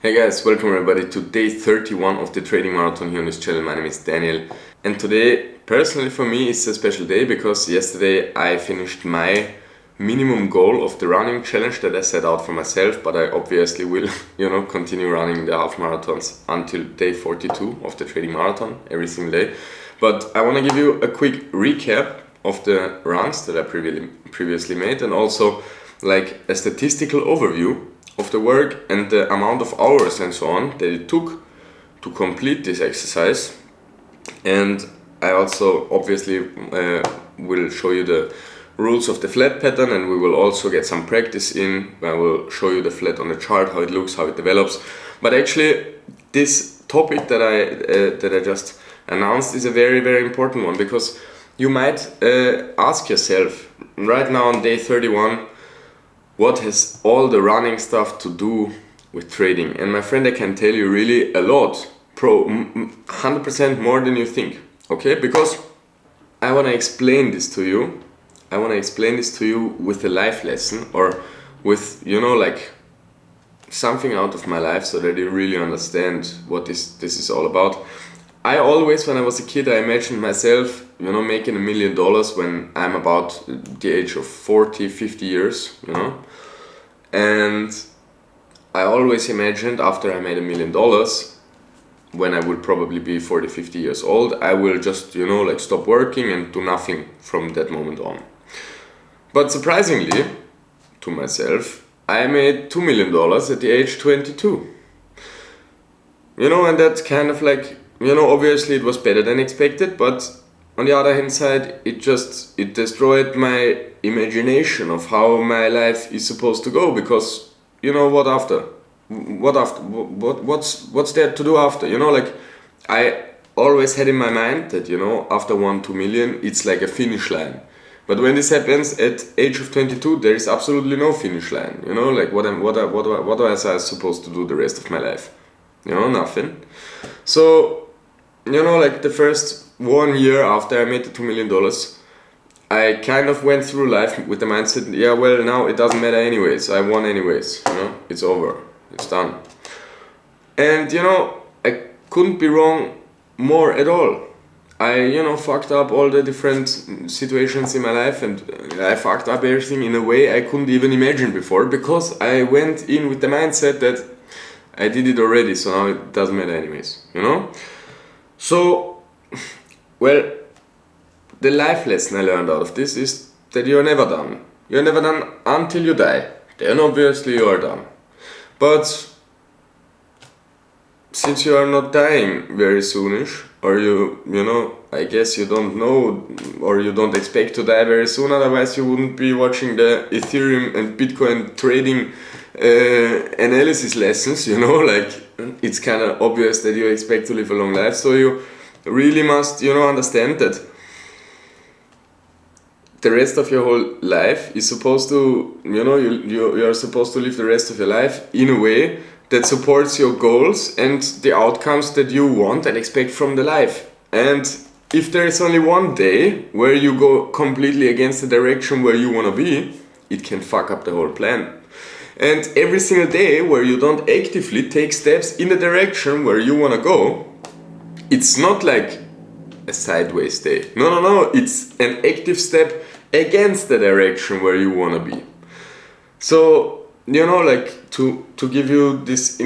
Hey guys, welcome everybody to day 31 of the trading marathon here on this channel. My name is Daniel, and today, personally for me, is a special day because yesterday I finished my minimum goal of the running challenge that I set out for myself, but I obviously will, continue running the half marathons until day 42 of the trading marathon every single day. But I want to give you a quick recap of the runs that I previously made, and also like a statistical overview of the work and the amount of hours and so on that it took to complete this exercise. And I also obviously will show you the rules of the flat pattern, and we will also get some practice in. I will show you the flat on the chart, how it looks, how it develops. But actually this topic that I just announced is a very, very important one, because you might ask yourself right now on day 31, what has all the running stuff to do with trading? And my friend, I can tell you really a lot, 100% more than you think, okay? Because I want to explain this to you. I want to explain this to you with a life lesson, or with, like something out of my life, so that you really understand what this is all about. I always, when I was a kid, I imagined myself, making $1 million when I'm about the age of 40, 50 years, And I always imagined after I made $1 million, when I would probably be 40, 50 years old, I will just, stop working and do nothing from that moment on. But surprisingly, to myself, I made $2 million at the age 22. And that's kind of like, obviously it was better than expected, but on the other hand side, it destroyed my imagination of how my life is supposed to go, because what after? What's there to do after? I always had in my mind that, after 1-2 million, it's like a finish line. But when this happens at age of 22, there is absolutely no finish line. What was I supposed to do the rest of my life? Nothing. So, the first 1 year after I made the $2 million, I kind of went through life with the mindset, yeah, well, now it doesn't matter anyways, I won anyways, it's over, it's done. And, I couldn't be wrong more at all. I, fucked up all the different situations in my life, and I fucked up everything in a way I couldn't even imagine before, because I went in with the mindset that I did it already, so now it doesn't matter anyways, So, well, the life lesson I learned out of this is that you're never done. You're never done until you die. Then obviously you are done. But since you are not dying very soonish, or I guess you don't know, or you don't expect to die very soon, otherwise you wouldn't be watching the Ethereum and Bitcoin trading analysis lessons, it's kind of obvious that you expect to live a long life, so you really must, understand that the rest of your whole life is supposed to, you're supposed to live the rest of your life in a way that supports your goals and the outcomes that you want and expect from the life. And if there is only one day where you go completely against the direction where you want to be, it can fuck up the whole plan. And every single day where you don't actively take steps in the direction where you want to go, it's not like a sideways day. No, it's an active step against the direction where you want to be. So, to give you this,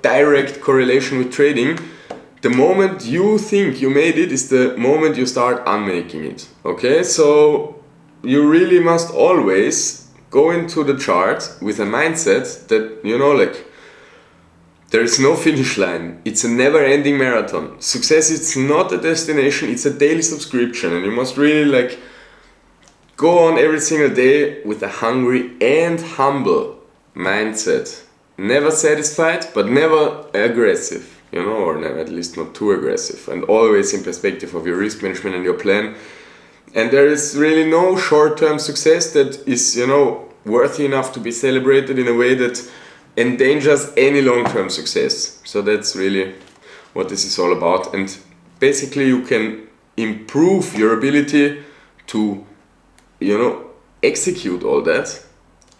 direct correlation with trading, the moment you think you made it is the moment you start unmaking it. Okay, so you really must always go into the chart with a mindset that, there is no finish line. It's a never-ending marathon. Success is not a destination, it's a daily subscription, and you must really go on every single day with a hungry and humble mindset. Never satisfied, but never aggressive, or never, at least not too aggressive, and always in perspective of your risk management and your plan. And there is really no short-term success that is, worthy enough to be celebrated in a way that endangers any long-term success. So that's really what this is all about. And basically you can improve your ability to, execute all that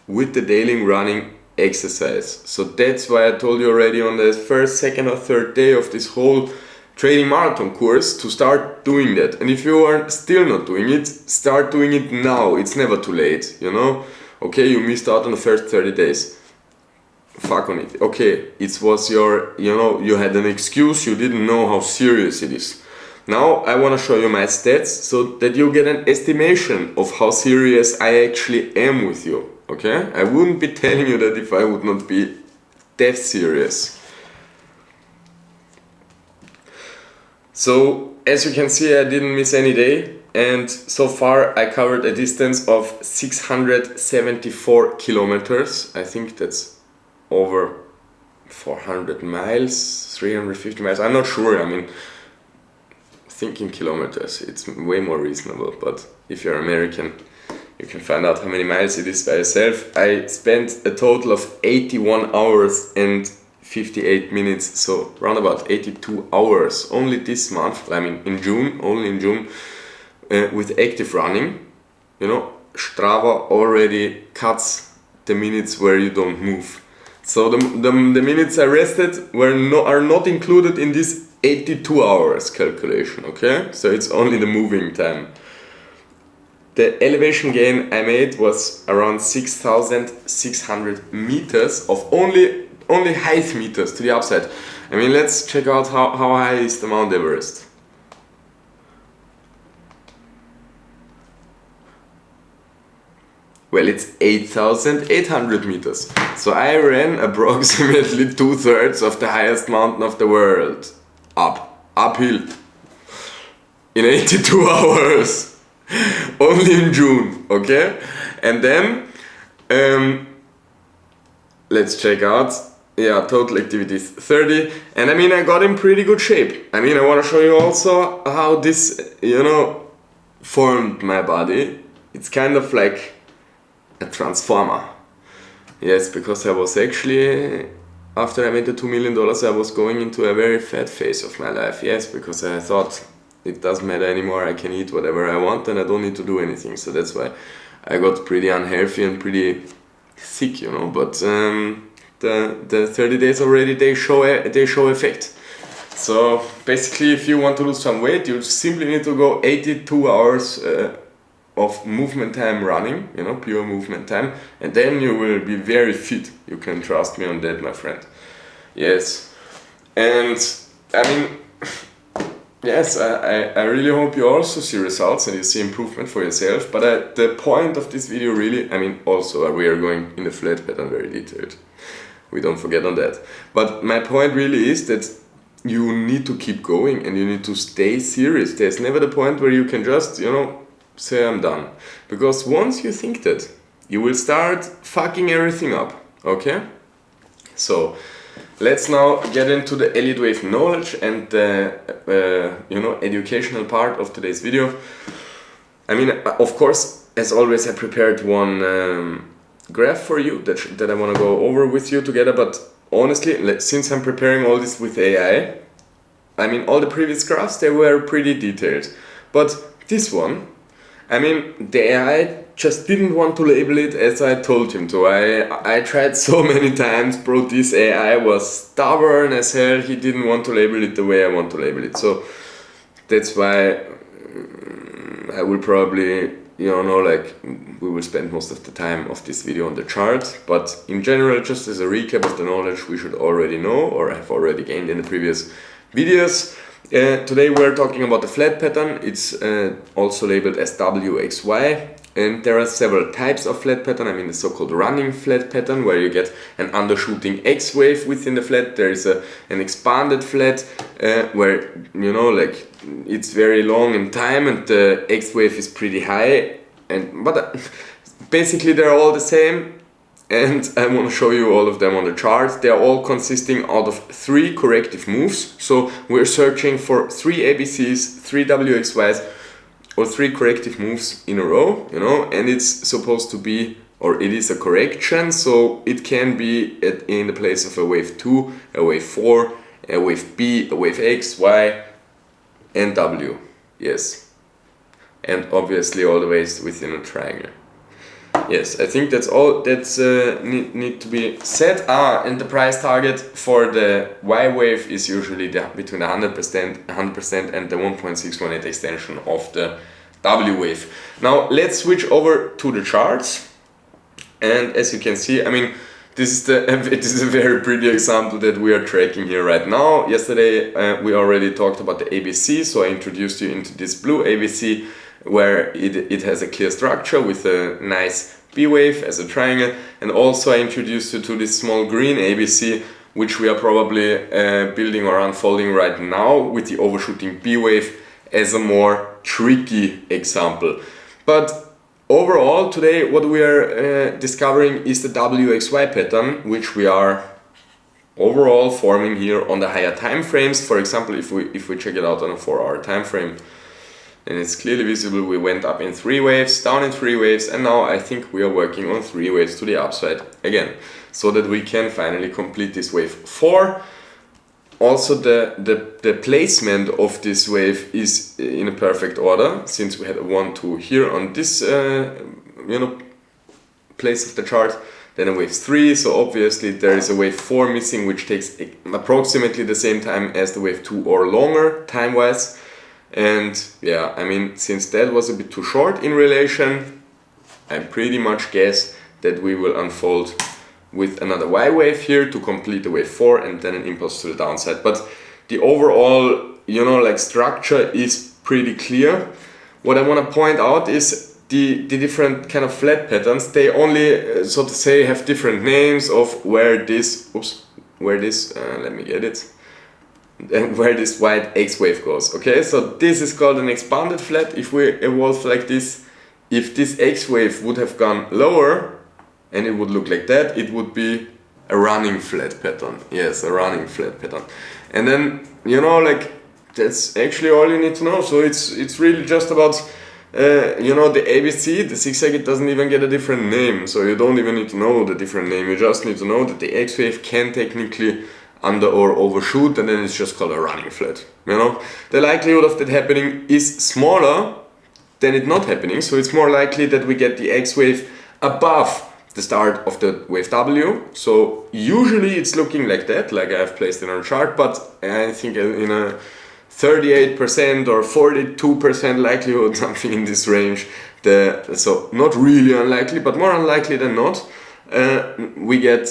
with the daily running exercise. So that's why I told you already on the first, second or third day of this whole training marathon course to start doing that. And if you are still not doing it, start doing it now. It's never too late, you know. Okay, you missed out on the first 30 days. Fuck on it. Okay, it was your, you know, you had an excuse, you didn't know how serious it is. Now I want to show you my stats so that you get an estimation of how serious I actually am with you. Okay? I wouldn't be telling you that if I would not be that serious. So as you can see, I didn't miss any day, and so far I covered a distance of 674 kilometers. I think that's over 400 miles, 350 miles, I'm not sure. I mean, thinking kilometers, it's way more reasonable, but if you're American, you can find out how many miles it is by yourself. I spent a total of 81 hours and 58 minutes, so around about 82 hours only this month, I mean in June, only in June, with active running. You know, Strava already cuts the minutes where you don't move. So the minutes I rested are not included in this 82 hours calculation, okay? So it's only the moving time. The elevation gain I made was around 6,600 meters of only height meters to the upside. I mean, let's check out how high is the Mount Everest. Well, it's 8,800 meters. So I ran approximately 2/3 of the highest mountain of the world. Uphill. In 82 hours. Only in June, okay? And then, let's check out, yeah, total activities 30. And I mean, I got in pretty good shape. I mean, I want to show you also how this, you know, formed my body. It's kind of like a transformer. Yes, because I was actually, after I made the $2 million, I was going into a very fat phase of my life. Yes, because I thought it doesn't matter anymore, I can eat whatever I want and I don't need to do anything. So that's why I got pretty unhealthy and pretty sick, you know. But the 30 days already, they show effect. So basically, if you want to lose some weight, you simply need to go 82 hours of movement time running, you know, pure movement time, and then you will be very fit. You can trust me on that, my friend. Yes, and I mean, yes, I really hope you also see results and you see improvement for yourself. But the point of this video really, I mean, also we are going in the flat pattern very detailed. We don't forget on that. But my point really is that you need to keep going and you need to stay serious. There's never the point where you can just, you know, say I'm done. Because once you think that, you will start fucking everything up, okay? So let's now get into the Elliott wave knowledge and the you know, educational part of today's video. I mean, of course, as always, I prepared one graph for you that I want to go over with you together. But honestly, since I'm preparing all this with AI, I mean, all the previous graphs, they were pretty detailed. But this one, I mean, the AI just didn't want to label it as I told him to. I tried so many times, bro. This AI was stubborn as hell. He didn't want to label it the way I want to label it. So that's why I will probably, you know, like, we will spend most of the time of this video on the chart. But in general, just as a recap of the knowledge we should already know or have already gained in the previous videos. Today we're talking about the flat pattern. It's also labeled as WXY, and there are several types of flat pattern. I mean, the so-called running flat pattern, where you get an undershooting X wave within the flat. There is an expanded flat where, you know, like, it's very long in time and the X wave is pretty high. But basically they're all the same. And I want to show you all of them on the chart. They are all consisting out of 3 corrective moves. So we're searching for 3 ABCs, 3 WXYs, or 3 corrective moves in a row, you know, and it's supposed to be, or it is a correction, so it can be in the place of a wave 2, a wave 4, a wave B, a wave X, Y, and W. Yes. And obviously all the ways within a triangle. Yes, I think that's all that's need to be said. And the price target for the Y wave is usually between 100% and the 1.618 extension of the W wave. Now let's switch over to the charts, and as you can see, I mean, this is a very pretty example that we are tracking here right now. Yesterday we already talked about the ABC, so I introduced you into this blue ABC, where it has a clear structure with a nice B wave as a triangle, and also I introduced you to this small green ABC, which we are probably building or unfolding right now with the overshooting B wave as a more tricky example. But overall today what we are discovering is the WXY pattern, which we are overall forming here on the higher time frames. For example, if we check it out on a 4-hour time frame, and it's clearly visible, we went up in 3 waves, down in 3 waves, and now I think we are working on 3 waves to the upside again, so that we can finally complete this wave 4. Also the placement of this wave is in a perfect order, since we had a 1, 2 here on this place of the chart, then a wave 3, so obviously there is a wave 4 missing, which takes approximately the same time as the wave 2 or longer time-wise. And yeah, I mean, since that was a bit too short in relation, I pretty much guess that we will unfold with another Y wave here to complete the wave 4 and then an impulse to the downside. But the overall, structure is pretty clear. What I want to point out is the different kind of flat patterns. They only, so to say, have different names of where this, let me get it. And where this white X wave goes. Okay, so this is called an expanded flat. If we evolve like this, if this X wave would have gone lower and it would look like that, it would be a running flat pattern. Yes, a running flat pattern. And then, that's actually all you need to know. So it's really just about the ABC, the zigzag, it doesn't even get a different name. So you don't even need to know the different name. You just need to know that the X wave can technically under or overshoot, and then it's just called a running flat. The likelihood of that happening is smaller than it not happening, so it's more likely that we get the X wave above the start of the wave W. So usually it's looking like that, like I've placed it on a chart, but I think in a 38% or 42% likelihood, something in this range, so not really unlikely, but more unlikely than not, we get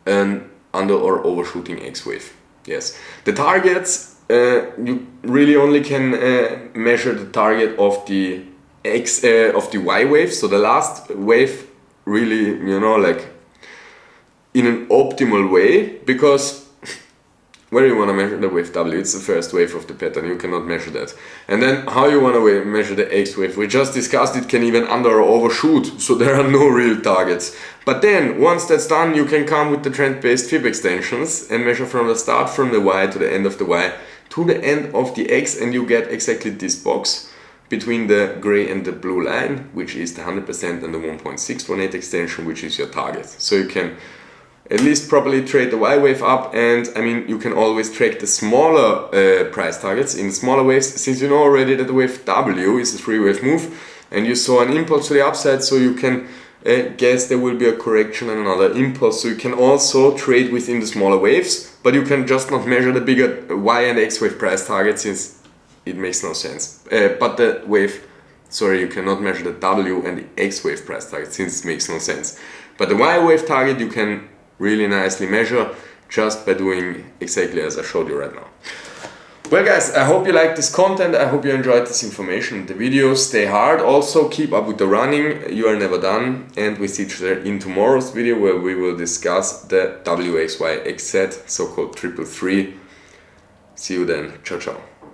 an under or overshooting X wave. Yes, the targets, you really only can measure the target of the Y wave, so the last wave really, in an optimal way, because where you want to measure the wave W, it's the first wave of the pattern, you cannot measure that. And then how you want to measure the X wave, we just discussed it can even under or overshoot, so there are no real targets. But then, once that's done, you can come with the trend-based fib extensions and measure from the start from the Y to the end of the Y to the end of the X, and you get exactly this box between the gray and the blue line, which is the 100% and the 1.618 extension, which is your target. So you can at least properly trade the Y wave up, and I mean, you can always track the smaller price targets in smaller waves, since you know already that the wave W is a 3-wave move, and you saw an impulse to the upside, so you can guess there will be a correction and another impulse, so you can also trade within the smaller waves, but you can just not measure the bigger Y and X wave price target, since it makes no sense. But the wave, you cannot measure the W and the X wave price target, since it makes no sense. But the Y wave target you can really nicely measure just by doing exactly as I showed you right now. Well guys, I hope you liked this content, I hope you enjoyed this information and the video. Stay hard, also keep up with the running, you are never done, and we see each other in tomorrow's video, where we will discuss the WXY XZ, so-called 333. See you then, ciao ciao.